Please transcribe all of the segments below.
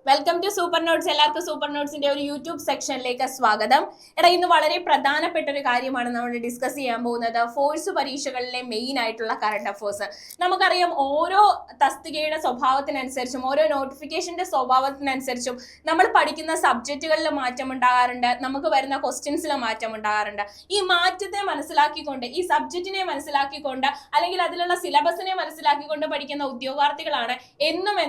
Welcome to super notes. എല്ലാവർക്കും super നോട്ട്സിന്റെ ഒരു യൂട്യൂബ് സെക്ഷനിലേക്ക് സ്വാഗതം. ഇന്ന് വളരെ പ്രധാനപ്പെട്ട ഒരു കാര്യമാണ് നമ്മൾ ഡിസ്കസ് ചെയ്യാൻ പോകുന്നത്. ഫോഴ്സ് പരീക്ഷകളിലെ മെയിൻ ആയിട്ടുള്ള കറണ്ട് അഫേഴ്സ്. നമുക്കറിയാം, ഓരോ തസ്തികയുടെ സ്വഭാവത്തിനനുസരിച്ചും ഓരോ നോട്ടിഫിക്കേഷന്റെ സ്വഭാവത്തിനനുസരിച്ചും നമ്മൾ പഠിക്കുന്ന സബ്ജക്റ്റുകളിൽ മാറ്റം ഉണ്ടാകാറുണ്ട്, നമുക്ക് വരുന്ന ക്വസ്റ്റ്യൻസിൽ മാറ്റം ഉണ്ടാകാറുണ്ട്. ഈ മാറ്റത്തെ മനസ്സിലാക്കിക്കൊണ്ട്, ഈ സബ്ജക്റ്റിനെ മനസ്സിലാക്കിക്കൊണ്ട്, അല്ലെങ്കിൽ അതിലുള്ള സിലബസിനെ മനസ്സിലാക്കിക്കൊണ്ട് പഠിക്കുന്ന ഉദ്യോഗാർത്ഥികളാണ് എന്നും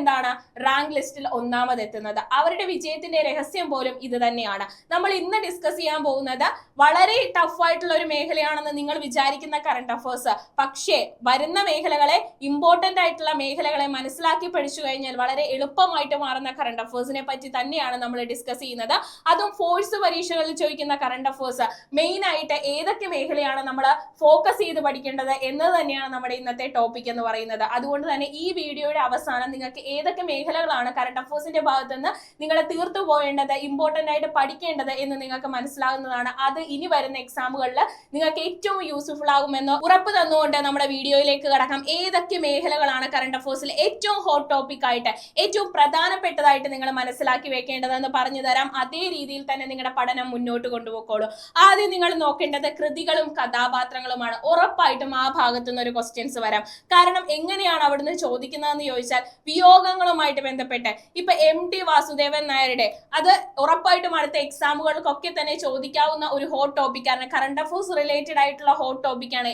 റാങ്ക് ലിസ്റ്റിൽ ഒന്നാമത് എത്തുന്നത്. അവരുടെ വിജയത്തിന്റെ രഹസ്യം പോലും ഇത് തന്നെയാണ്. നമ്മൾ ഇന്ന് ഡിസ്കസ് ചെയ്യാൻ പോകുന്നത് വളരെ ടഫ് ആയിട്ടുള്ള ഒരു മേഖലയാണെന്ന് നിങ്ങൾ വിചാരിക്കുന്ന കറണ്ട് അഫേഴ്സ്. പക്ഷേ വരുന്ന മേഖലകളെ, ഇമ്പോർട്ടന്റ് ആയിട്ടുള്ള മേഖലകളെ മനസ്സിലാക്കി പഠിച്ചു കഴിഞ്ഞാൽ വളരെ എളുപ്പമായിട്ട് മാറുന്ന കറണ്ട് അഫേഴ്സിനെ പറ്റി തന്നെയാണ് നമ്മൾ ഡിസ്കസ് ചെയ്യുന്നത്. അതും ഫോഴ്സ് പരീക്ഷകളിൽ ചോദിക്കുന്ന കറണ്ട് അഫേഴ്സ് മെയിൻ ആയിട്ട് ഏതൊക്കെ മേഖലയാണ് നമ്മൾ ഫോക്കസ് ചെയ്ത് പഠിക്കേണ്ടത് എന്നത് തന്നെയാണ് നമ്മുടെ ഇന്നത്തെ ടോപ്പിക് എന്ന് പറയുന്നത്. അതുകൊണ്ട് തന്നെ ഈ വീഡിയോയുടെ അവസാനം നിങ്ങൾക്ക് ഏതൊക്കെ മേഖലകളാണ് കറണ്ട് അഫേഴ്സിന്റെ ഭാഗത്തുനിന്ന് നിങ്ങൾ തീർത്തു പോകേണ്ടത്, ഇമ്പോർട്ടന്റ് ആയിട്ട് പഠിക്കേണ്ടത് എന്ന് നിങ്ങൾക്ക് മനസ്സിലാകുന്നതാണ്. അത് ഇനി വരുന്ന എക്സാമുകളിൽ നിങ്ങൾക്ക് ഏറ്റവും യൂസ്ഫുൾ ആകുമെന്ന് ഉറപ്പ് തന്നുകൊണ്ട് നമ്മുടെ വീഡിയോയിലേക്ക് കടക്കാം. ഏതൊക്കെ മേഖലകളാണ് കറണ്ട് അഫേഴ്സിൽ ഏറ്റവും ഹോട്ട് ടോപ്പിക് ആയിട്ട്, ഏറ്റവും പ്രധാനപ്പെട്ടതായിട്ട് നിങ്ങൾ മനസ്സിലാക്കി വെക്കേണ്ടതെന്ന് പറഞ്ഞു തരാം. അതേ രീതിയിൽ തന്നെ നിങ്ങളുടെ പഠനം മുന്നോട്ട് കൊണ്ടുപോയിക്കോളൂ. ആദ്യം നിങ്ങൾ നോക്കേണ്ടത് കൃതികളും കഥാപാത്രങ്ങളുമാണ്. ഉറപ്പായിട്ടും ആ ഭാഗത്തുനിന്ന് ഒരു ക്വസ്റ്റ്യൻസ് വരാം. കാരണം എങ്ങനെയാണ് അവിടുന്ന് ചോദിക്കുന്നതെന്ന് ചോദിച്ചാൽ, വിയോഗങ്ങളുമായിട്ട് ബന്ധപ്പെട്ട് ഇപ്പൊ MT വാസുദേവൻ നായരുടെ, അത് ഉറപ്പായിട്ടും അടുത്ത എക്സാമുകൾക്കൊക്കെ തന്നെ ചോദിക്കാവുന്ന ഒരു ഹോട്ട് ടോപ്പിക്കാണ്. കറണ്ട് അഫേഴ്സ് റിലേറ്റഡ് ആയിട്ടുള്ള ഹോട്ട് ടോപ്പിക്കാണ്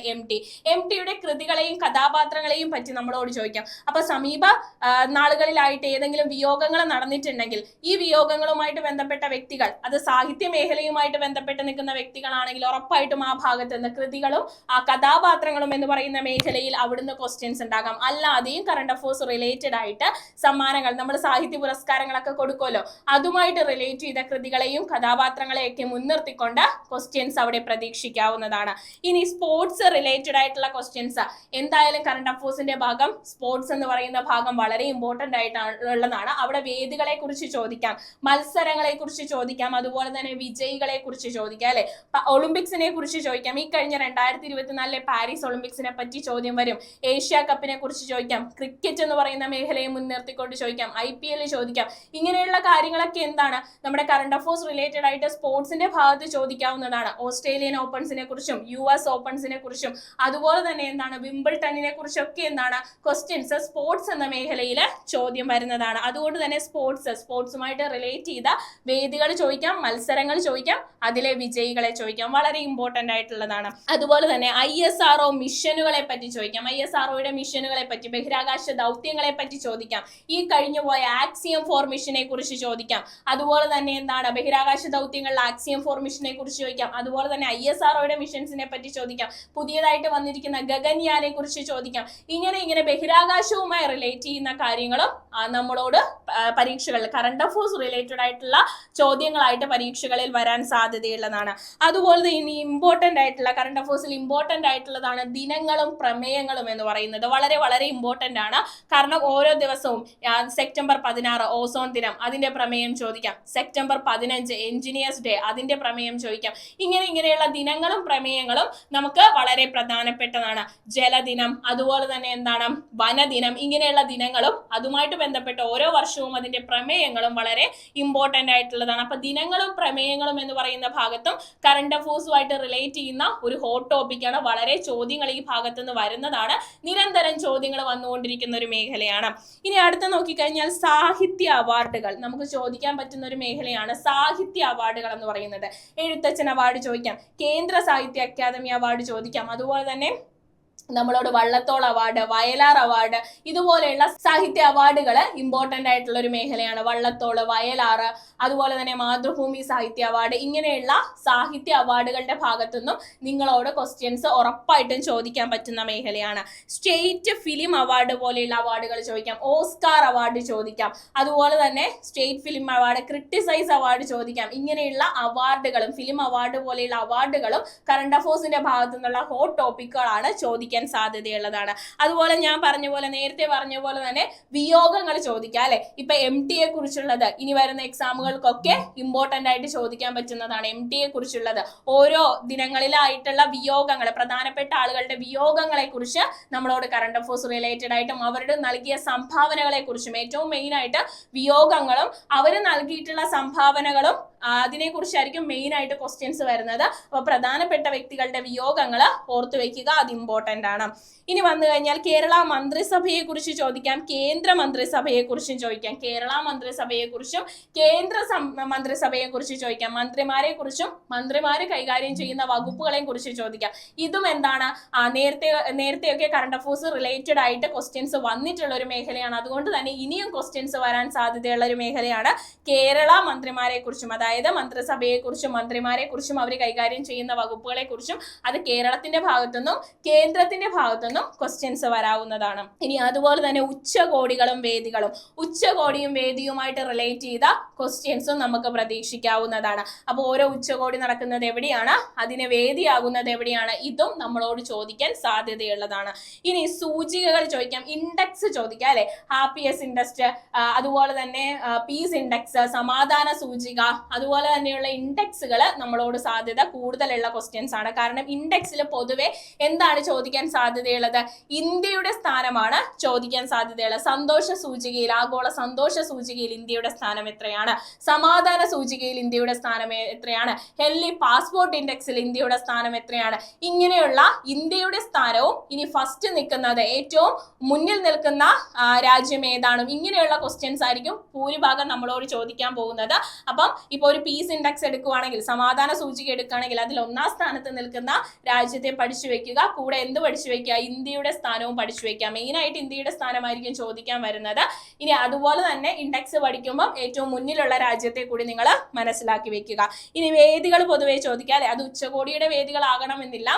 MTയുടെ കൃതികളെയും കഥാപാത്രങ്ങളെയും പറ്റി നമ്മളോട് ചോദിക്കാം. അപ്പൊ സമീപ നാളുകളിലായിട്ട് ഏതെങ്കിലും വിയോഗങ്ങൾ നടന്നിട്ടുണ്ടെങ്കിൽ ഈ വിയോഗങ്ങളുമായിട്ട് ബന്ധപ്പെട്ട വ്യക്തികൾ, അത് സാഹിത്യ മേഖലയുമായിട്ട് ബന്ധപ്പെട്ട് നിൽക്കുന്ന വ്യക്തികളാണെങ്കിൽ ഉറപ്പായിട്ടും ആ ഭാഗത്ത് നിന്ന് കൃതികളും ആ കഥാപാത്രങ്ങളും എന്ന് പറയുന്ന മേഖലയിൽ അവിടുന്ന് ക്വസ്റ്റ്യൻസ് ഉണ്ടാകാം. അല്ലാതെയും കറണ്ട് അഫേഴ്സ് റിലേറ്റഡ് ആയിട്ട് സമ്മാനങ്ങൾ, നമ്മൾ സാഹിത്യ പുരസ്കാരങ്ങളൊക്കെ കൊടുക്കുമല്ലോ, അതുമായിട്ട് റിലേറ്റ് ചെയ്ത കൃതികളെയും കഥാപാത്രങ്ങളെയൊക്കെ മുൻനിർത്തിക്കൊണ്ട് ക്വസ്റ്റ്യൻസ് അവിടെ പ്രതീക്ഷിക്കാവുന്നതാണ്. ഇനി സ്പോർട്സ് റിലേറ്റഡ് ആയിട്ടുള്ള ക്വസ്റ്റ്യൻസ്, എന്തായാലും കറണ്ട് അഫേഴ്സിന്റെ ഭാഗം സ്പോർട്സ് എന്ന് പറയുന്ന ഭാഗം വളരെ ഇമ്പോർട്ടന്റ് ആയിട്ടുള്ളതാണ്. അവിടെ വേദികളെ കുറിച്ച് ചോദിക്കാം, മത്സരങ്ങളെ കുറിച്ച് ചോദിക്കാം, അതുപോലെ തന്നെ വിജയികളെ കുറിച്ച് ചോദിക്കാം, അല്ലെ, ഒളിമ്പിക്സിനെ കുറിച്ച് ചോദിക്കാം. ഈ കഴിഞ്ഞ 2024 പാരീസ് ഒളിമ്പിക്സിനെ പറ്റി ചോദ്യം വരും. ഏഷ്യ കപ്പിനെ കുറിച്ച് ചോദിക്കാം, ക്രിക്കറ്റ് എന്ന് പറയുന്ന മേഖലയെ മുൻനിർത്തിക്കൊണ്ട് ചോദിക്കാം, IPL ചോദിക്കാം. ഇങ്ങനെയുള്ള കാര്യങ്ങളൊക്കെ നമ്മുടെ കറണ്ട് അഫേഴ്സ് റിലേറ്റഡ് ആയിട്ട് സ്പോർട്സിന്റെ ഭാഗത്ത് ചോദിക്കാവുന്നതാണ്. ഓസ്ട്രേലിയൻ ഓപ്പൺസിനെ കുറിച്ചും US ഓപ്പൺസിനെ കുറിച്ചും അതുപോലെ തന്നെ വിംബിൾട്ടണിനെ കുറിച്ചൊക്കെ ക്വസ്റ്റ്യൻസ് സ്പോർട്സ് എന്ന മേഖലയിൽ ചോദ്യം വരുന്നതാണ്. അതുകൊണ്ട് തന്നെ സ്പോർട്സുമായിട്ട് റിലേറ്റ് ചെയ്ത വേദികൾ ചോദിക്കാം, മത്സരങ്ങൾ ചോദിക്കാം, അതിലെ വിജയികളെ ചോദിക്കാം. വളരെ ഇമ്പോർട്ടന്റ് ആയിട്ടുള്ളതാണ്. അതുപോലെ തന്നെ ISRO മിഷനുകളെ പറ്റി ചോദിക്കാം, ISROയുടെ മിഷനുകളെ പറ്റി, ബഹിരാകാശ ദൗത്യങ്ങളെ പറ്റി ചോദിക്കാം. ഈ കഴിഞ്ഞു പോയ ആക്സിയം 4 മിഷനെ കുറിച്ച് ചോദിക്കാം. അതുപോലെ തന്നെ ബഹിരാകാശ ദൗത്യങ്ങളിൽ ആക്സിയം 4 മിഷനെ കുറിച്ച് ചോദിക്കാം. അതുപോലെ തന്നെ ISROയുടെ മിഷൻസിനെ പറ്റി ചോദിക്കാം. പുതിയതായിട്ട് വന്നിരിക്കുന്ന ഗഗൻയാനെ കുറിച്ച് ചോദിക്കാം. ഇങ്ങനെ ബഹിരാകാശവുമായി റിലേറ്റ് ചെയ്യുന്ന കാര്യങ്ങളും നമ്മളോട് പരീക്ഷകളിൽ കറണ്ട് അഫേഴ്സ് റിലേറ്റഡ് ആയിട്ടുള്ള ചോദ്യങ്ങളായിട്ട് പരീക്ഷകളിൽ വരാൻ സാധ്യതയുള്ളതാണ്. അതുപോലെ ഇനി ഇമ്പോർട്ടന്റ് ആയിട്ടുള്ള കറണ്ട് അഫേഴ്സിൽ ഇമ്പോർട്ടന്റ് ആയിട്ടുള്ളതാണ് ദിനങ്ങളും പ്രമേയങ്ങളും എന്ന് പറയുന്നത്. വളരെ വളരെ ഇമ്പോർട്ടന്റ് ആണ്. കാരണം ഓരോ ദിവസവും സെപ്റ്റംബർ 16 ഓസോൺ ദിനം, അതിന്റെ പ്രമേയം ചോദിക്കാം. സെപ്റ്റംബർ 15 എഞ്ചിനീയേഴ്സ് ഡേ, അതിന്റെ പ്രമേയം ചോദിക്കാം. ഇങ്ങനെയുള്ള ദിനങ്ങളും പ്രമേയങ്ങളും നമുക്ക് വളരെ പ്രധാനപ്പെട്ടതാണ്. ജലദിനം, അതുപോലെ തന്നെ വനദിനം, ഇങ്ങനെയുള്ള ദിനങ്ങളും അതുമായിട്ട് ബന്ധപ്പെട്ട ഓരോ വർഷവും അതിന്റെ പ്രമേയങ്ങളും വളരെ ഇമ്പോർട്ടന്റ് ആയിട്ടുള്ളതാണ്. അപ്പൊ ദിനങ്ങളും പ്രമേയങ്ങളും എന്ന് പറയുന്ന ഭാഗത്തും കറണ്ട് അഫേഴ്സുമായിട്ട് റിലേറ്റ് ചെയ്യുന്ന ഒരു ഹോട്ട് ടോപ്പിക്കാണ്. വളരെ ചോദ്യങ്ങൾ ഈ ഭാഗത്തുനിന്ന് വരുന്നതാണ്. നിരന്തരം ചോദ്യങ്ങൾ വന്നുകൊണ്ടിരിക്കുന്ന ഒരു മേഖലയാണ്. ഇനി അടുത്ത നോക്കിക്കഴിഞ്ഞാൽ സാഹിത്യ അവാർഡുകൾ നമുക്ക് ചോദിക്കാൻ പറ്റുന്ന ഒരു മേഖലയാണ്. സാഹിത്യ അവാർഡുകൾ എന്ന് പറയുന്നത് എഴുത്തച്ഛൻ അവാർഡ് ചോദിക്കാം, കേന്ദ്ര സാഹിത്യ അക്കാദമി അവാർഡ് ചോദിക്കാം. അതുപോലെ തന്നെ നമ്മളോട് വള്ളത്തോൾ അവാർഡ്, വയലാർ അവാർഡ്, ഇതുപോലെയുള്ള സാഹിത്യ അവാർഡുകൾ ഇമ്പോർട്ടന്റ് ആയിട്ടുള്ള ഒരു മേഖലയാണ്. വള്ളത്തോള്, വയലാർ, അതുപോലെ തന്നെ മാതൃഭൂമി സാഹിത്യ അവാർഡ്, ഇങ്ങനെയുള്ള സാഹിത്യ അവാർഡുകളുടെ ഭാഗത്തുനിന്നും നിങ്ങളോട് ക്വസ്റ്റ്യൻസ് ഉറപ്പായിട്ടും ചോദിക്കാൻ പറ്റുന്ന മേഖലയാണ്. സ്റ്റേറ്റ് ഫിലിം അവാർഡ് പോലെയുള്ള അവാർഡുകൾ ചോദിക്കാം, ഓസ്കാർ അവാർഡ് ചോദിക്കാം, അതുപോലെ തന്നെ state film award, criticise award ചോദിക്കാം. ഇങ്ങനെയുള്ള അവാർഡുകളും ഫിലിം അവാർഡ് പോലെയുള്ള അവാർഡുകളും കറണ്ട് അഫേഴ്സിന്റെ ഭാഗത്തു നിന്നുള്ള ഹോട്ട് ടോപ്പിക്കുകളാണ് ചോദിക്കാൻ ചോദിക്കാൻ സാധ്യതയുള്ളതാണ്. അതുപോലെ ഞാൻ നേരത്തെ പറഞ്ഞ പോലെ തന്നെ വിയോഗങ്ങൾ ചോദിക്കാം അല്ലെ. ഇപ്പൊ MT യെ കുറിച്ചുള്ളത് ഇനി വരുന്ന എക്സാമുകൾക്കൊക്കെ ഇമ്പോർട്ടന്റ് ആയിട്ട് ചോദിക്കാൻ പറ്റുന്നതാണ്. MT യെ കുറിച്ചുള്ളത് ഓരോ ദിനങ്ങളിലായിട്ടുള്ള വിയോഗങ്ങൾ, പ്രധാനപ്പെട്ട ആളുകളുടെ വിയോഗങ്ങളെ കുറിച്ച് നമ്മളോട് കറണ്ട് അഫയേഴ്സ് റിലേറ്റഡ് ആയിട്ടും അവരുടെ നൽകിയ സംഭാവനകളെ കുറിച്ചും, ഏറ്റവും മെയിൻ ആയിട്ട് വിയോഗങ്ങളും അവർ നൽകിയിട്ടുള്ള സംഭാവനകളും അതിനെക്കുറിച്ചായിരിക്കും മെയിൻ ആയിട്ട് ക്വസ്റ്റ്യൻസ് വരുന്നത്. അപ്പൊ പ്രധാനപ്പെട്ട വ്യക്തികളുടെ വിയോഗങ്ങൾ ഓർത്തു വെക്കുക, അത് ഇമ്പോർട്ടന്റ് ആണ്. ഇനി വന്നു കഴിഞ്ഞാൽ കേരള മന്ത്രിസഭയെ കുറിച്ച് ചോദിക്കാം, കേന്ദ്ര മന്ത്രിസഭയെ കുറിച്ചും ചോദിക്കാം. കേരള മന്ത്രിസഭയെ കുറിച്ചും കേന്ദ്ര മന്ത്രിസഭയെ കുറിച്ച് ചോദിക്കാം. മന്ത്രിമാരെ കുറിച്ചും മന്ത്രിമാര് കൈകാര്യം ചെയ്യുന്ന വകുപ്പുകളെ കുറിച്ച് ചോദിക്കാം. ഇതും എന്താണ്, നേരത്തെയൊക്കെ കറണ്ട് അഫയേഴ്സ് റിലേറ്റഡ് ആയിട്ട് ക്വസ്റ്റ്യൻസ് വന്നിട്ടുള്ള ഒരു മേഖലയാണ്. അതുകൊണ്ട് തന്നെ ഇനിയും ക്വസ്റ്റ്യൻസ് വരാൻ സാധ്യതയുള്ള ഒരു മേഖലയാണ് കേരള മന്ത്രിമാരെ കുറിച്ചും. അതായത് മന്ത്രിസഭയെ കുറിച്ചും മന്ത്രിമാരെ കുറിച്ചും അവർ കൈകാര്യം ചെയ്യുന്ന വകുപ്പുകളെ കുറിച്ചും അത് കേരളത്തിന്റെ ഭാഗത്തുനിന്നും കേന്ദ്രത്തിന്റെ ഭാഗത്തുനിന്നും ക്വസ്റ്റ്യൻസ് വരാവുന്നതാണ്. ഇനി അതുപോലെ തന്നെ ഉച്ചകോടികളും വേദികളും, ഉച്ചകോടിയും വേദിയുമായിട്ട് റിലേറ്റ് ചെയ്ത ക്വസ്റ്റ്യൻസും നമുക്ക് പ്രതീക്ഷിക്കാവുന്നതാണ്. അപ്പോൾ ഓരോ ഉച്ചകോടി നടക്കുന്നത് എവിടെയാണ്, അതിന് വേദിയാകുന്നത് എവിടെയാണ്, ഇതും നമ്മളോട് ചോദിക്കാൻ സാധ്യതയുള്ളതാണ്. ഇനി സൂചികകൾ ചോദിക്കാം, ഇൻഡെക്സ് ചോദിക്കാം അല്ലെ. ഹാപ്പിയസ് ഇൻഡെക്സ്, അതുപോലെ തന്നെ പീസ് ഇൻഡെക്സ്, സമാധാന സൂചിക, അതുപോലെ തന്നെയുള്ള ഇൻഡെക്സുകൾ നമ്മളോട് സാധ്യത കൂടുതലുള്ള ക്വസ്റ്റ്യൻസ് ആണ്. കാരണം ഇൻഡെക്സിൽ പൊതുവെ എന്താണ് ചോദിക്കാൻ സാധ്യതയുള്ളത്, ഇന്ത്യയുടെ സ്ഥാനമാണ് ചോദിക്കാൻ സാധ്യതയുള്ളത്. സന്തോഷ സൂചികയിൽ, ആഗോള സന്തോഷ സൂചികയിൽ ഇന്ത്യയുടെ സ്ഥാനം എത്രയാണ്, സമാധാന സൂചികയിൽ ഇന്ത്യയുടെ സ്ഥാനം എത്രയാണ്, ഹെല്ലി പാസ്പോർട്ട് ഇൻഡെക്സിൽ ഇന്ത്യയുടെ സ്ഥാനം എത്രയാണ്, ഇങ്ങനെയുള്ള ഇന്ത്യയുടെ സ്ഥാനവും ഇനി ഫസ്റ്റ് നിൽക്കുന്നത്, ഏറ്റവും മുന്നിൽ നിൽക്കുന്ന രാജ്യം ഏതാണ്, ഇങ്ങനെയുള്ള ക്വസ്റ്റ്യൻസ് ആയിരിക്കും ഭൂരിഭാഗം നമ്മളോട് ചോദിക്കാൻ പോകുന്നത്. അപ്പം ഇപ്പോൾ ഒരു പീസ് ഇൻഡെക്സ് എടുക്കുകയാണെങ്കിൽ, സമാധാന സൂചിക എടുക്കുകയാണെങ്കിൽ അതിൽ 1ാം സ്ഥാനത്ത് നിൽക്കുന്ന രാജ്യത്തെ പഠിച്ചു വെക്കുക. കൂടെ എന്ത് പഠിച്ചു വെക്കുക, ഇന്ത്യയുടെ സ്ഥാനവും പഠിച്ചു വെക്കുക. മെയിൻ ആയിട്ട് ഇന്ത്യയുടെ സ്ഥാനമായിരിക്കും ചോദിക്കാൻ വരുന്നത്. ഇനി അതുപോലെ തന്നെ ഇൻഡെക്സ് പഠിക്കുമ്പോൾ ഏറ്റവും മുന്നിലുള്ള രാജ്യത്തെ കൂടി നിങ്ങൾ മനസ്സിലാക്കി വെക്കുക. ഇനി വേദികൾ പൊതുവെ ചോദിക്കുക അല്ലെ. അത് ഉച്ചകോടിയുടെ വേദികളാകണമെന്നില്ല,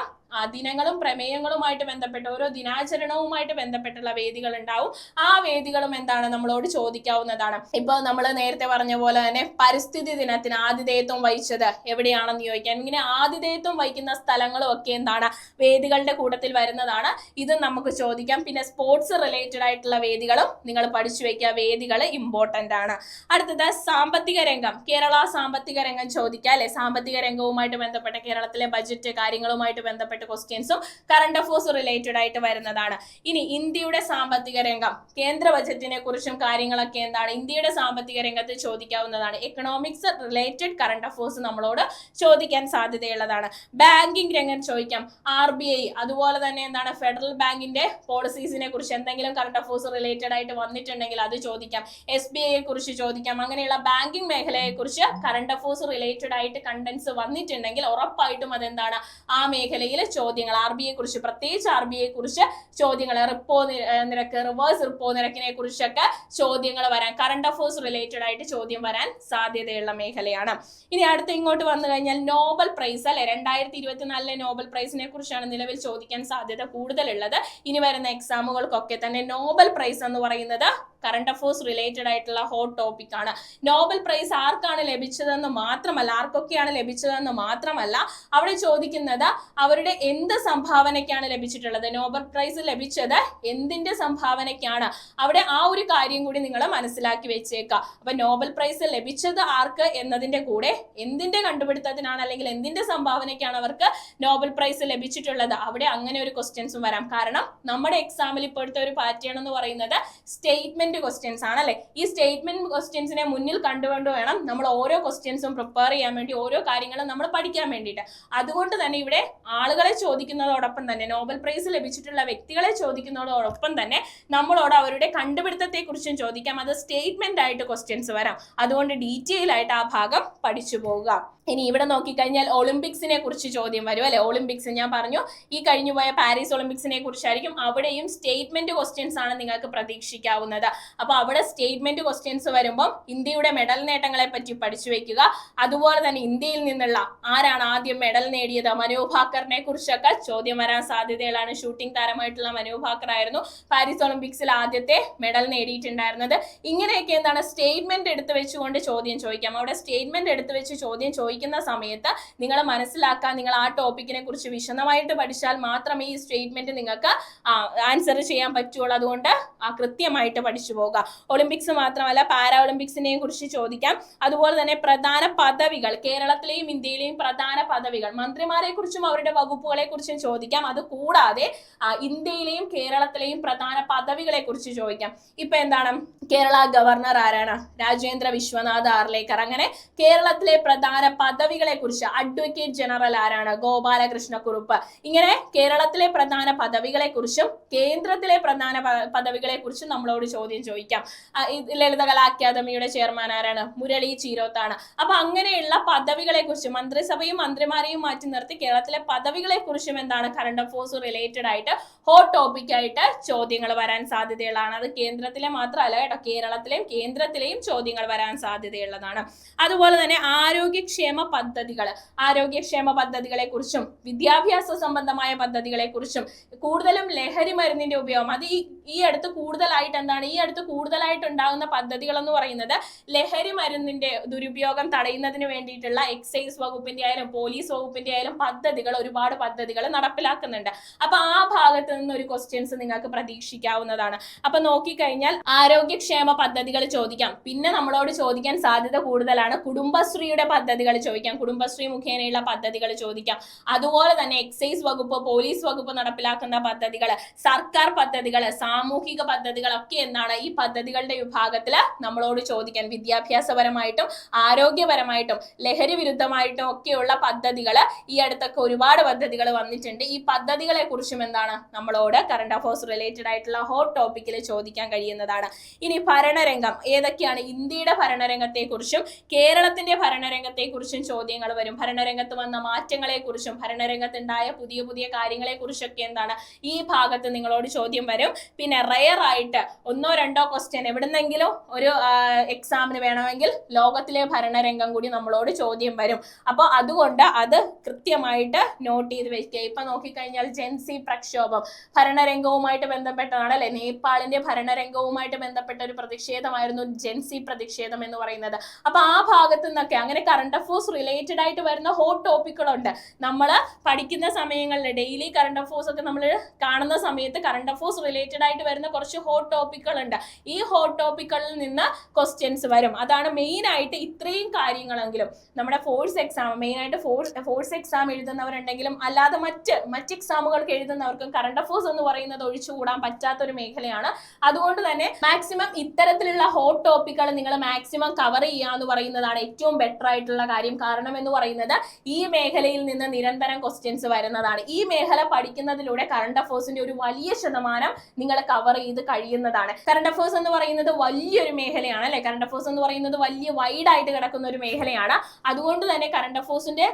ദിനങ്ങളും പ്രമേയങ്ങളുമായിട്ട് ബന്ധപ്പെട്ട ഓരോ ദിനാചരണവുമായിട്ട് ബന്ധപ്പെട്ടുള്ള വേദികൾ ഉണ്ടാവും. ആ വേദികളും എന്താണ് നമ്മളോട് ചോദിക്കാവുന്നതാണ്. ഇപ്പൊ നമ്മൾ നേരത്തെ പറഞ്ഞ പോലെ തന്നെ പരിസ്ഥിതി ദിനത്തിന് ആതിഥേയത്വം വഹിച്ചത് എവിടെയാണെന്ന് ചോദിക്കാൻ, ഇങ്ങനെ ആതിഥേയത്വം വഹിക്കുന്ന സ്ഥലങ്ങളും ഒക്കെ എന്താണ് വേദികളുടെ കൂട്ടത്തിൽ വരുന്നതാണ്. ഇത് നമുക്ക് ചോദിക്കാം. പിന്നെ സ്പോർട്സ് റിലേറ്റഡ് ആയിട്ടുള്ള വേദികളും നിങ്ങൾ പഠിച്ചു വെക്കുക, വേദികൾ ഇമ്പോർട്ടന്റ് ആണ്. അടുത്തത് സാമ്പത്തിക രംഗം, കേരള സാമ്പത്തിക രംഗം ചോദിക്കുക അല്ലെ. സാമ്പത്തിക രംഗവുമായിട്ട് ബന്ധപ്പെട്ട കേരളത്തിലെ ബജറ്റ് കാര്യങ്ങളുമായിട്ട് ബന്ധപ്പെട്ട ക്വസ്റ്റ്യൻസും കറണ്ട് അഫയേഴ്സ് റിലേറ്റഡ് ആയിട്ട് വരുന്നതാണ്. ഇനി ഇന്ത്യയുടെ സാമ്പത്തിക രംഗം, കേന്ദ്ര ബജറ്റിനെ കുറിച്ചും കാര്യങ്ങളൊക്കെ എന്താണ് ഇന്ത്യയുടെ സാമ്പത്തിക രംഗത്ത് ചോദിക്കാവുന്നതാണ്. എക്കണോമിക്സ് റിലേറ്റഡ് കറണ്ട് അഫയേഴ്സ് നമ്മളോട് ചോദിക്കാൻ സാധ്യതയുള്ളതാണ്. ബാങ്കിങ് രംഗം ചോദിക്കാം, RBI, അതുപോലെ തന്നെ എന്താണ് ഫെഡറൽ ബാങ്കിന്റെ പോളിസീസിനെ കുറിച്ച് എന്തെങ്കിലും കറണ്ട് അഫയേഴ്സ് റിലേറ്റഡ് ആയിട്ട് വന്നിട്ടുണ്ടെങ്കിൽ അത് ചോദിക്കാം. SBI യെ കുറിച്ച് ചോദിക്കാം. അങ്ങനെയുള്ള ബാങ്കിങ് മേഖലയെ കുറിച്ച് കറണ്ട് അഫയേഴ്സ് റിലേറ്റഡ് ആയിട്ട് കണ്ടന്റ്സ് വന്നിട്ടുണ്ടെങ്കിൽ ഉറപ്പായിട്ടും അതെന്താണ് ആ മേഖലയിൽ ചോദ്യങ്ങൾ, RBI കുറിച്ച്, പ്രത്യേകിച്ച് RBI കുറിച്ച് ചോദ്യങ്ങൾ, റിപ്പോ നിരക്ക്, റിവേഴ്സ് റിപ്പോ നിരക്കിനെ കുറിച്ചൊക്കെ ചോദ്യങ്ങൾ വരാൻ, കറണ്ട് അഫയേഴ്സ് റിലേറ്റഡ് ആയിട്ട് ചോദ്യം വരാൻ സാധ്യതയുള്ള മേഖലയാണ്. ഇനി അടുത്ത് ഇങ്ങോട്ട് വന്നു കഴിഞ്ഞാൽ നോബൽ പ്രൈസ് അല്ലെ. 2024 നോബൽ പ്രൈസിനെ കുറിച്ചാണ് നിലവിൽ ചോദിക്കാൻ സാധ്യത കൂടുതലുള്ളത്. ഇനി വരുന്ന എക്സാമുകൾക്കൊക്കെ തന്നെ നോബൽ പ്രൈസ് എന്ന് പറയുന്നത് കറണ്ട് അഫയേഴ്സ് റിലേറ്റഡ് ആയിട്ടുള്ള ഹോട്ട് ടോപ്പിക് ആണ്. നോബൽ പ്രൈസ് ആർക്കാണ് ലഭിച്ചതെന്ന് മാത്രമല്ല, ആർക്കൊക്കെയാണ് ലഭിച്ചതെന്ന് മാത്രമല്ല, അവിടെ ചോദിക്കുന്നത് അവരുടെ എന്ത് സംഭാവനയ്ക്കാണ് ലഭിച്ചിട്ടുള്ളത്. നോബൽ പ്രൈസ് ലഭിച്ചത് എന്തിന്റെ സംഭാവനയ്ക്കാണ്, അവിടെ ആ ഒരു കാര്യം കൂടി നിങ്ങൾ മനസ്സിലാക്കി വെച്ചേക്കുക. അപ്പൊ നോബൽ പ്രൈസ് ലഭിച്ചത് ആർക്ക് എന്നതിന്റെ കൂടെ എന്തിന്റെ കണ്ടുപിടുത്തത്തിനാണ് അല്ലെങ്കിൽ എന്തിന്റെ സംഭാവനയ്ക്കാണ് അവർക്ക് നോബൽ പ്രൈസ് ലഭിച്ചിട്ടുള്ളത്, അവിടെ അങ്ങനെ ഒരു ക്വസ്റ്റ്യൻസും വരാം. കാരണം നമ്മുടെ എക്സാമിൽ ഇപ്പോഴത്തെ ഒരു പാറ്റേൺ എന്ന് പറയുന്നത് സ്റ്റേറ്റ്മെന്റ് ക്വസ്റ്റ്യൻസ് ആണല്ലേ. ഈ സ്റ്റേറ്റ്മെന്റ് ക്വസ്റ്റ്യൻസിനെ മുന്നിൽ കണ്ടുകൊണ്ട് വേണം നമ്മൾ ഓരോ ക്വസ്റ്റ്യൻസും പ്രിപ്പയർ ചെയ്യാൻ വേണ്ടി, ഓരോ കാര്യങ്ങളും നമ്മൾ പഠിക്കാൻ വേണ്ടിയിട്ട്. അതുകൊണ്ട് തന്നെ ഇവിടെ ആളുകളെ ചോദിക്കുന്നതോടൊപ്പം തന്നെ, നോബൽ പ്രൈസ് ലഭിച്ചിട്ടുള്ള വ്യക്തികളെ ചോദിക്കുന്നതോടൊപ്പം തന്നെ നമ്മളോട് അവരുടെ കണ്ടുപിടുത്തത്തെ കുറിച്ചും ചോദിക്കാം. അത് സ്റ്റേറ്റ്മെന്റ് ആയിട്ട് ക്വസ്റ്റ്യൻസ് വരാം. അതുകൊണ്ട് ഡീറ്റെയിൽ ആയിട്ട് ആ ഭാഗം പഠിച്ചു പോവുക. ഇനി ഇവിടെ നോക്കിക്കഴിഞ്ഞാൽ ഒളിമ്പിക്സിനെ കുറിച്ച് ചോദ്യം വരും അല്ലെ. ഒളിമ്പിക്സ് ഞാൻ പറഞ്ഞു, ഈ കഴിഞ്ഞുപോയ പാരീസ് ഒളിമ്പിക്സിനെ കുറിച്ചായിരിക്കും. അവിടെയും സ്റ്റേറ്റ്മെന്റ് ക്വസ്റ്റ്യൻസ് ആണ് നിങ്ങൾക്ക് പ്രതീക്ഷിക്കാവുന്നത്. അപ്പൊ അവിടെ സ്റ്റേറ്റ്മെന്റ് ക്വസ്റ്റ്യൻസ് വരുമ്പോൾ ഇന്ത്യയുടെ മെഡൽ നേട്ടങ്ങളെ പറ്റി പഠിച്ചു വെക്കുക. അതുപോലെ തന്നെ ഇന്ത്യയിൽ നിന്നുള്ള ആരാണ് ആദ്യം മെഡൽ നേടിയത്, മനു ഭാക്കറിനെ കുറിച്ചൊക്കെ ചോദ്യം വരാൻ സാധ്യതകളാണ്. ഷൂട്ടിംഗ് താരമായിട്ടുള്ള മനു ഭാക്കർ ആയിരുന്നു പാരീസ് ഒളിമ്പിക്സിൽ ആദ്യത്തെ മെഡൽ നേടിയിട്ടുണ്ടായിരുന്നത്. ഇങ്ങനെയൊക്കെ എന്താണ് സ്റ്റേറ്റ്മെന്റ് എടുത്തു വെച്ചുകൊണ്ട് ചോദ്യം ചോദിക്കാം. അവിടെ സ്റ്റേറ്റ്മെന്റ് എടുത്തു വെച്ച് ചോദ്യം ചോദിക്കുന്ന സമയത്ത് നിങ്ങൾ മനസ്സിലാക്കാൻ, നിങ്ങൾ ആ ടോപ്പിക്കിനെ കുറിച്ച് വിശദമായിട്ട് പഠിച്ചാൽ മാത്രമേ ഈ സ്റ്റേറ്റ്മെന്റ് നിങ്ങൾക്ക് ആൻസർ ചെയ്യാൻ പറ്റുള്ളൂ. അതുകൊണ്ട് കൃത്യമായിട്ട് പഠിച്ചു പോകുക. ഒളിമ്പിക്സ് മാത്രമല്ല പാരാ ഒളിമ്പിക്സിനെയും കുറിച്ച് ചോദിക്കാം. അതുപോലെ തന്നെ പ്രധാന പദവികൾ, കേരളത്തിലെയും ഇന്ത്യയിലെയും പ്രധാന പദവികൾ, മന്ത്രിമാരെ കുറിച്ചും അവരുടെ വകുപ്പുകളെ കുറിച്ചും ചോദിക്കാം. അത് കൂടാതെ ഇന്ത്യയിലെയും കേരളത്തിലെയും പ്രധാന പദവികളെ കുറിച്ച് ചോദിക്കാം. ഇപ്പൊ എന്താണ്, കേരള ഗവർണർ ആരാണ്, രാജേന്ദ്ര വിശ്വനാഥ് ആർലേക്കർ. അങ്ങനെ കേരളത്തിലെ പ്രധാന പദവികളെ കുറിച്ച് അഡ്വക്കേറ്റ് ജനറൽ ആരാണ്, ഗോപാലകൃഷ്ണ കുറുപ്പ്. ഇങ്ങനെ കേരളത്തിലെ പ്രധാന പദവികളെ കുറിച്ചും കേന്ദ്രത്തിലെ പ്രധാന പദവികളെ കുറിച്ചും നമ്മളോട് ചോദ്യം ചോദിക്കാം. ലളിതകലാ അക്കാദമിയുടെ ചെയർമാൻ ആരാണ്, മുരളി ചീരോത്താണ്. അപ്പൊ അങ്ങനെയുള്ള പദവികളെ കുറിച്ച്, മന്ത്രിസഭയും മന്ത്രിമാരെയും മാറ്റി നിർത്തി കേരളത്തിലെ പദവികളെ കുറിച്ചും എന്താണ് കറണ്ട് അഫയേഴ്സ് റിലേറ്റഡ് ആയിട്ട് ഹോട്ട് ടോപ്പിക് ആയിട്ട് ചോദ്യങ്ങൾ വരാൻ സാധ്യതയുള്ളതാണ്. അത് കേന്ദ്രത്തിലെ മാത്രമല്ല കേട്ടോ, കേരളത്തിലെയും കേന്ദ്രത്തിലെയും ചോദ്യങ്ങൾ വരാൻ സാധ്യതയുള്ളതാണ്. അതുപോലെ തന്നെ ആരോഗ്യക്ഷേമ പദ്ധതികളെ കുറിച്ചും വിദ്യാഭ്യാസ സംബന്ധമായ പദ്ധതികളെ കുറിച്ചും, കൂടുതലും ലഹരി മരുന്നിന്റെ ഉപയോഗം, അത് ഈ അടുത്ത് കൂടുതലായിട്ട് ഉണ്ടാകുന്ന പദ്ധതികൾ എന്ന് പറയുന്നത് ലഹരി മരുന്നിന്റെ ദുരുപയോഗം തടയുന്നതിന് വേണ്ടിയിട്ടുള്ള എക്സൈസ് വകുപ്പിന്റെ ആയാലും പോലീസ് വകുപ്പിന്റെ ആയാലും ഒരുപാട് പദ്ധതികൾ നടപ്പിലാക്കുന്നുണ്ട്. അപ്പൊ ആ ഭാഗത്ത് നിന്ന് ഒരു ക്വസ്റ്റ്യൻസ് നിങ്ങൾക്ക് പ്രതീക്ഷിക്കാവുന്നതാണ്. അപ്പൊ നോക്കിക്കഴിഞ്ഞാൽ ആരോഗ്യക്ഷേമ പദ്ധതികൾ ചോദിക്കാം. പിന്നെ നമ്മളോട് ചോദിക്കാൻ സാധ്യത കൂടുതലാണ് കുടുംബശ്രീയുടെ പദ്ധതികൾ ചോദിക്കാം, കുടുംബശ്രീ മുഖേനയുള്ള പദ്ധതികൾ ചോദിക്കാം. അതുപോലെ തന്നെ എക്സൈസ് വകുപ്പ്, പോലീസ് വകുപ്പ് നടപ്പിലാക്കുന്ന പദ്ധതികൾ, സർക്കാർ പദ്ധതികൾ, സാമൂഹിക പദ്ധതികളൊക്കെ എന്താണ് ഈ പദ്ധതികളുടെ വിഭാഗത്തിൽ നമ്മളോട് ചോദിക്കാൻ. വിദ്യാഭ്യാസപരമായിട്ടും ആരോഗ്യപരമായിട്ടും ലഹരി വിരുദ്ധമായിട്ടും ഒക്കെയുള്ള പദ്ധതികൾ ഈ അടുത്തൊക്കെ ഒരുപാട് പദ്ധതികൾ വന്നിട്ടുണ്ട്. ഈ പദ്ധതികളെ കുറിച്ചും എന്താണ് നമ്മളോട് കറണ്ട് അഫയേഴ്സ് റിലേറ്റഡ് ആയിട്ടുള്ള ഹോട്ട് ടോപ്പിക്കിൽ ചോദിക്കാൻ കഴിയുന്നതാണ്. ഇനി ഭരണരംഗം ഏതൊക്കെയാണ്, ഇന്ത്യയുടെ ഭരണരംഗത്തെ കുറിച്ചും കേരളത്തിന്റെ ഭരണരംഗത്തെ കുറിച്ചും ചോദ്യങ്ങൾ വരും. ഭരണരംഗത്ത് വന്ന മാറ്റങ്ങളെ കുറിച്ചും ഭരണരംഗത്തുണ്ടായ പുതിയ പുതിയ കാര്യങ്ങളെ കുറിച്ചൊക്കെ എന്താണ് ഈ ഭാഗത്ത് നിങ്ങളോട് ചോദ്യം വരും. പിന്നെ റയർ ആയിട്ട് 1-2 ക്വസ്റ്റ്യൻ എവിടുന്നെങ്കിലും ഒരു എക്സാമിന് വേണമെങ്കിൽ ലോകത്തിലെ ഭരണരംഗം കൂടി നമ്മളോട് ചോദ്യം വരും. അപ്പോൾ അതുകൊണ്ട് അത് കൃത്യമായിട്ട് നോട്ട് ചെയ്ത് വെക്കുക. ഇപ്പൊ നോക്കിക്കഴിഞ്ഞാൽ ജെൻസി പ്രക്ഷോഭം ഭരണരംഗവുമായിട്ട് ബന്ധപ്പെട്ടതാണ് അല്ലെ, നേപ്പാളിന്റെ ഭരണരംഗവുമായിട്ട് ബന്ധപ്പെട്ട ഒരു പ്രതിഷേധമായിരുന്നു ജെൻസി പ്രതിഷേധം എന്ന് പറയുന്നത്. അപ്പൊ ആ ഭാഗത്തു നിന്നൊക്കെ അങ്ങനെ കറണ്ട് അഫയേഴ്സ് റിലേറ്റഡ് ആയിട്ട് വരുന്ന ഹോട്ട് ടോപ്പിക്കുകളുണ്ട്. നമ്മൾ പഠിക്കുന്ന സമയങ്ങളിൽ ഡെയിലി കറണ്ട് അഫയേഴ്സ് ഒക്കെ നമ്മൾ കാണുന്ന സമയത്ത് കറണ്ട് അഫയേഴ്സ് റിലേറ്റഡ് ആയിട്ട് വരുന്ന കുറച്ച് ഹോട്ട് ടോപ്പിക്കുകളുണ്ട്. ഈ ഹോട്ട് ടോപ്പിക്കുകളിൽ നിന്ന് ക്വസ്റ്റ്യൻസ് വരും. അതാണ് മെയിൻ ആയിട്ട് ഇത്രയും കാര്യങ്ങളെങ്കിലും നമ്മുടെ ഫോഴ്സ് എക്സാം, മെയിൻ ആയിട്ട് ഫോഴ്സ് എക്സാം എഴുതുന്നവരുണ്ടെങ്കിലും അല്ലാതെ മറ്റ് എക്സാമുകൾക്ക് എഴുതുന്നവർക്കും കറണ്ട് അഫയേഴ്സ് എന്ന് പറയുന്നത് ഒഴിച്ചുകൂടാൻ പറ്റാത്തൊരു മേഖലയാണ്. അതുകൊണ്ട് തന്നെ മാക്സിമം ഇത്തരത്തിലുള്ള ഹോട്ട് ടോപ്പിക്കുകൾ നിങ്ങൾ മാക്സിമം കവർ ചെയ്യാന്ന് പറയുന്നതാണ് ഏറ്റവും ബെറ്റർ ആയിട്ടുള്ള കാര്യം. കാരണം എന്ന് പറയുന്നത് ഈ മേഖലയിൽ നിന്ന് നിരന്തരം ക്വസ്റ്റ്യൻസ് വരുന്നതാണ്. ഈ മേഖല പഠിക്കുന്നതിലൂടെ കറണ്ട് അഫയേഴ്സിന്റെ ഒരു വലിയ ശതമാനം നിങ്ങൾ കവർ ചെയ്ത് കഴിയുന്നതാണ്. കറണ്ട് അഫയേഴ്സ് എന്ന് പറയുന്നത് വലിയൊരു മേഖലയാണ് അല്ലെ, കറണ്ട് അഫയേഴ്സ് എന്ന് പറയുന്നത് വലിയ വൈഡ് ആയിട്ട് കിടക്കുന്ന ഒരു മേഖലയാണ്. അതുകൊണ്ട് തന്നെ കറണ്ട് അഫയേഴ്സിന്റെ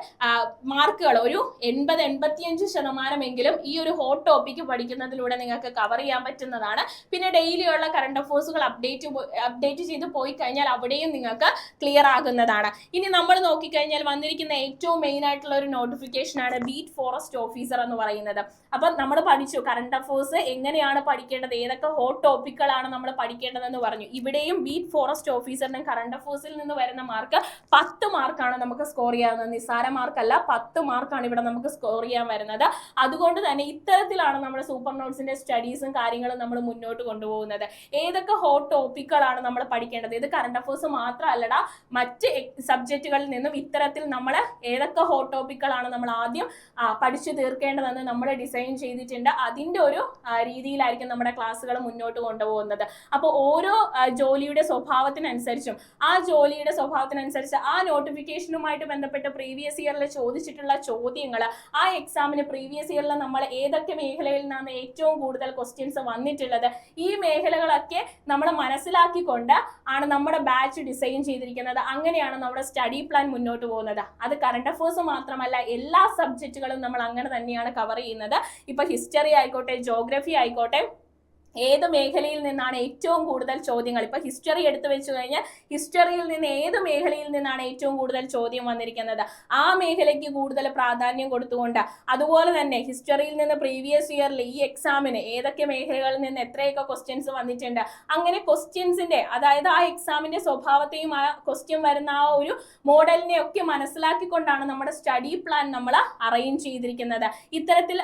മാർക്കുകൾ ഒരു 80-85% ഈ ഒരു ഹോട്ട് ടോപ്പിക്ക് പഠിക്കുന്നതിലൂടെ നിങ്ങൾക്ക് കവർ ചെയ്യാൻ പറ്റുന്നതാണ്. പിന്നെ ഡെയിലിയുള്ള കറണ്ട് അഫയേഴ്സുകൾ അപ്ഡേറ്റ് ചെയ്ത് പോയി കഴിഞ്ഞാൽ അവിടെയും നിങ്ങൾക്ക് ക്ലിയർ ആകുന്നതാണ്. ഇനി നമ്മൾ നോക്കിക്കഴിഞ്ഞാൽ വന്നിരിക്കുന്ന ഏറ്റവും മെയിൻ ആയിട്ടുള്ള ഒരു നോട്ടിഫിക്കേഷൻ ആണ് ബീറ്റ് ഫോറസ്റ്റ് ഓഫീസർ എന്ന് പറയുന്നത്. അപ്പൊ നമ്മൾ പഠിച്ചു കറണ്ട് അഫയേഴ്സ് എങ്ങനെയാണ് പഠിക്കേണ്ടത്, ഏതൊക്കെ ഹോട്ട് ടോപ്പിക്കുകളാണ് നമ്മൾ പഠിക്കേണ്ടതെന്ന് പറഞ്ഞു. ഇവിടെയും ബീറ്റ് ഫോറസ്റ്റ് ഓഫീസറിനും കറണ്ട് അഫയേഴ്സിൽ നിന്ന് വരുന്ന മാർക്ക് 10 മാർക്കാണ് നമുക്ക് സ്കോർ ചെയ്യാവുന്നത്. നിസ്സാര മാർക്കല്ല, 10 മാർക്കാണ് ഇവിടെ നമുക്ക് സ്കോർ ചെയ്യാൻ വരുന്നത്. അതുകൊണ്ട് തന്നെ ഇത്തരത്തിലാണ് നമ്മുടെ സൂപ്പർ നോട്ട്സിന്റെ സ്റ്റഡീസും കാര്യങ്ങളും നമ്മൾ മുന്നോട്ട് കൊണ്ടുപോകുന്നത്. ഏതൊക്കെ ഹോട്ട് ടോപ്പിക്കുകളാണ് നമ്മൾ പഠിക്കേണ്ടത്, ഇത് കറണ്ട് അഫയേഴ്സ് മാത്രമല്ലടാ, മറ്റ് സബ്ജക്റ്റുകളിൽ നിന്നും ഇത്തരത്തിൽ നമ്മൾ ഏതൊക്കെ ഹോട്ട് ടോപ്പിക്കുകളാണ് നമ്മൾ ആദ്യം പഠിച്ചു തീർക്കേണ്ടതെന്ന് നമ്മൾ ഡിസൈൻ ചെയ്തിട്ടുണ്ട്. അതിന്റെ ഒരു രീതിയിലായിരിക്കും നമ്മുടെ ക്ലാസ്സുകൾ മുന്നോട്ട് കൊണ്ടുപോകുന്നത്. അപ്പോൾ ഓരോ ജോലിയുടെ സ്വഭാവത്തിനനുസരിച്ചും ആ നോട്ടിഫിക്കേഷനുമായിട്ട് ബന്ധപ്പെട്ട് പ്രീവിയസ് ഇയറിൽ ചോദിച്ചിട്ടുള്ള ചോദ്യങ്ങൾ, ആ എക്സാമിന് പ്രീവിയസ് ഇയറിൽ നമ്മൾ ഏതൊക്കെ മേഖലയിൽ നിന്നാണ് ഏറ്റവും കൂടുതൽ ക്വസ്റ്റ്യൻസ് വന്നിട്ടുള്ളത്, ഈ മേഖലകളൊക്കെ നമ്മൾ മനസ്സിലാക്കിക്കൊണ്ട് ആണ് നമ്മുടെ ബാച്ച് ഡിസൈൻ ചെയ്തിരിക്കുന്നത്. അങ്ങനെയാണ് നമ്മുടെ സ്റ്റഡി പ്ലാൻ മുന്നോട്ട് പോകുന്നത്. അത് കറണ്ട് അഫയേഴ്സ് മാത്രമല്ല, എല്ലാ സബ്ജക്റ്റുകളും നമ്മൾ അങ്ങനെ തന്നെയാണ് കവർ ചെയ്യുന്നത്. ഇപ്പൊ ഹിസ്റ്ററി ആയിക്കോട്ടെ, ജോഗ്രഫി ആയിക്കോട്ടെ, ഏത് മേഖലയിൽ നിന്നാണ് ഏറ്റവും കൂടുതൽ ചോദ്യങ്ങൾ, ഇപ്പൊ ഹിസ്റ്ററി എടുത്തു വെച്ചു കഴിഞ്ഞാൽ ഹിസ്റ്ററിയിൽ നിന്ന് ഏത് മേഖലയിൽ നിന്നാണ് ഏറ്റവും കൂടുതൽ ചോദ്യം വന്നിരിക്കുന്നത്, ആ മേഖലയ്ക്ക് കൂടുതൽ പ്രാധാന്യം കൊടുത്തുകൊണ്ട്, അതുപോലെ തന്നെ ഹിസ്റ്ററിയിൽ നിന്ന് പ്രീവിയസ് ഇയറിൽ ഈ എക്സാമിന് ഏതൊക്കെ മേഖലകളിൽ നിന്ന് എത്രയൊക്കെ ക്വസ്റ്റ്യൻസ് വന്നിട്ടുണ്ട്, അങ്ങനെ ക്വസ്റ്റ്യൻസിന്റെ, അതായത് ആ എക്സാമിന്റെ സ്വഭാവത്തെയും ആ ക്വസ്റ്റ്യൻ വരുന്ന ആ ഒരു മോഡലിനെ ഒക്കെ മനസ്സിലാക്കിക്കൊണ്ടാണ് നമ്മുടെ സ്റ്റഡി പ്ലാൻ നമ്മൾ അറേഞ്ച് ചെയ്തിരിക്കുന്നത്. ഇത്തരത്തിൽ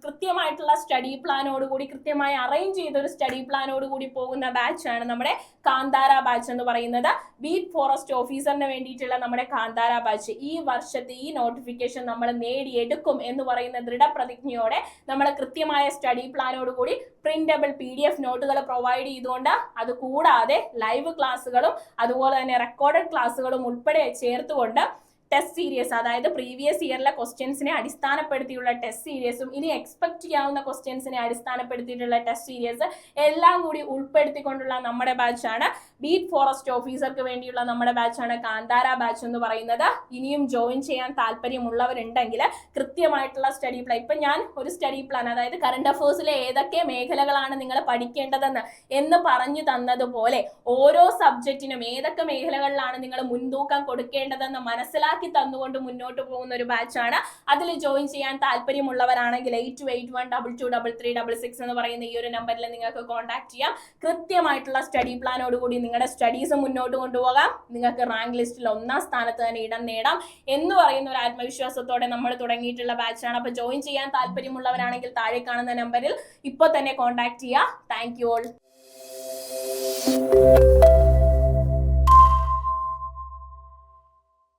കൃത്യമായിട്ടുള്ള സ്റ്റഡി പ്ലാനോടുകൂടി, കൃത്യമായി അറേഞ്ച് ചെയ്ത ഒരു സ്റ്റഡി പ്ലാനോട് കൂടി പോകുന്ന ബാച്ചാണ് നമ്മുടെ കാന്താര ബാച്ച് എന്ന് പറയുന്നത്. ബീറ്റ് ഫോറസ്റ്റ് ഓഫീസറിന് വേണ്ടിയിട്ടുള്ള നമ്മുടെ കാന്താര ബാച്ച് ഈ വർഷത്തെ ഈ നോട്ടിഫിക്കേഷൻ നമ്മൾ നേടിയെടുക്കും എന്ന് പറയുന്ന ദൃഢപ്രതിജ്ഞയോടെ നമ്മൾ കൃത്യമായ സ്റ്റഡി പ്ലാനോട് കൂടി പ്രിന്റബിൾ PDF നോട്ടുകൾ പ്രൊവൈഡ് ചെയ്തുകൊണ്ട്, അത് കൂടാതെ ലൈവ് ക്ലാസ്സുകളും അതുപോലെ തന്നെ റെക്കോർഡഡ് ക്ലാസ്സുകളും ഉൾപ്പെടെ ചേർത്തുകൊണ്ട് ടെസ്റ്റ് സീരീസ്, അതായത് പ്രീവിയസ് ഇയറിലെ ക്വസ്റ്റ്യൻസിനെ അടിസ്ഥാനപ്പെടുത്തിയുള്ള ടെസ്റ്റ് സീരീസും ഇനി എക്സ്പെക്ട് ചെയ്യാവുന്ന ക്വസ്റ്റ്യൻസിനെ അടിസ്ഥാനപ്പെടുത്തിയിട്ടുള്ള ടെസ്റ്റ് സീരീസ് എല്ലാം കൂടി ഉൾപ്പെടുത്തിക്കൊണ്ടുള്ള നമ്മുടെ ബാച്ചാണ് ബീറ്റ് ഫോറസ്റ്റ് ഓഫീസർക്ക് വേണ്ടിയുള്ള നമ്മുടെ ബാച്ചാണ് കാന്താര ബാച്ച് എന്ന് പറയുന്നത്. ഇനിയും ജോയിൻ ചെയ്യാൻ താല്പര്യമുള്ളവരുണ്ടെങ്കിൽ കൃത്യമായിട്ടുള്ള സ്റ്റഡി പ്ലാൻ, ഇപ്പം ഞാൻ ഒരു സ്റ്റഡി പ്ലാൻ, അതായത് കറണ്ട് അഫേഴ്സിലെ ഏതൊക്കെ മേഖലകളാണ് നിങ്ങൾ പഠിക്കേണ്ടതെന്ന് എന്ന് പറഞ്ഞു തന്നതുപോലെ ഓരോ സബ്ജക്റ്റിനും ഏതൊക്കെ മേഖലകളിലാണ് നിങ്ങൾ മുൻതൂക്കം കൊടുക്കേണ്ടതെന്ന് മനസ്സിലാക്കി തന്നുകൊണ്ട് മുന്നോട്ട് പോകുന്ന ഒരു ബാച്ചാണ്. അതിൽ ജോയിൻ ചെയ്യാൻ താല്പര്യമുള്ളവരാണെങ്കിൽ 8281223366 എന്ന് പറയുന്ന ഈ ഒരു നമ്പറിൽ നിങ്ങൾക്ക് കോൺടാക്ട് ചെയ്യാം. കൃത്യമായിട്ടുള്ള സ്റ്റഡി പ്ലാനോടുകൂടി നിങ്ങളുടെ സ്റ്റഡീസ് മുന്നോട്ട് കൊണ്ടുപോകാം. നിങ്ങൾക്ക് റാങ്ക് ലിസ്റ്റിൽ 1ാം സ്ഥാനത്ത് തന്നെ ഇടം നേടാം എന്ന് പറയുന്ന ഒരു ആത്മവിശ്വാസത്തോടെ നമ്മൾ തുടങ്ങിയിട്ടുള്ള ബാച്ചാണ്. അപ്പോൾ ജോയിൻ ചെയ്യാൻ താല്പര്യമുള്ളവരാണെങ്കിൽ താഴെ കാണുന്ന നമ്പറിൽ ഇപ്പോൾ തന്നെ കോൺടാക്ട് ചെയ്യുക. Thank you all.